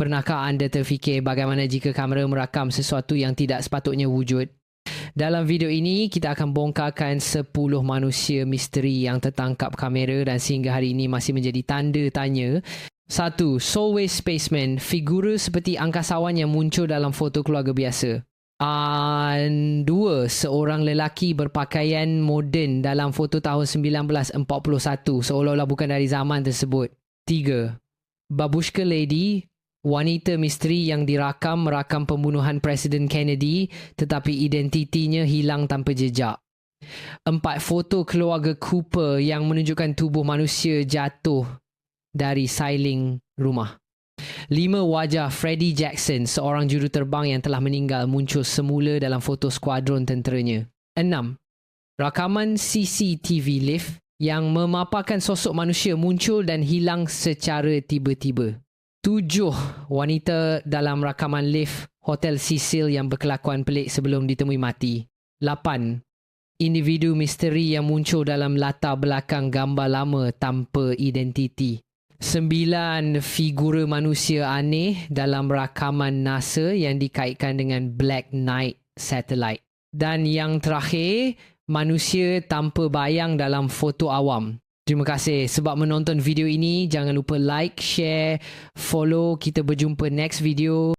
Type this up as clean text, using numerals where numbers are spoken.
Pernahkah anda terfikir bagaimana jika kamera merakam sesuatu yang tidak sepatutnya wujud? Dalam video ini, kita akan bongkarkan 10 manusia misteri yang tertangkap kamera dan sehingga hari ini masih menjadi tanda tanya. 1. Solway Spaceman, figura seperti angkasawan yang muncul dalam foto keluarga biasa. 2. Seorang lelaki berpakaian moden dalam foto tahun 1941 seolah-olah bukan dari zaman tersebut. 3. Babushka Lady, wanita misteri yang merakam pembunuhan Presiden Kennedy tetapi identitinya hilang tanpa jejak. 4. Foto keluarga Cooper yang menunjukkan tubuh manusia jatuh dari sailing rumah. 5. Wajah Freddie Jackson, seorang juruterbang yang telah meninggal muncul semula dalam foto skuadron tenteranya. 6. Rakaman CCTV lift yang memaparkan sosok manusia muncul dan hilang secara tiba-tiba. 7. Wanita dalam rakaman lift Hotel Cecil yang berkelakuan pelik sebelum ditemui mati. 8. Individu misteri yang muncul dalam latar belakang gambar lama tanpa identiti. 9. Figura manusia aneh dalam rakaman NASA yang dikaitkan dengan Black Knight Satellite. Dan yang terakhir, manusia tanpa bayang dalam foto awam. Terima kasih sebab menonton video ini. Jangan lupa like, share, follow. Kita berjumpa next video.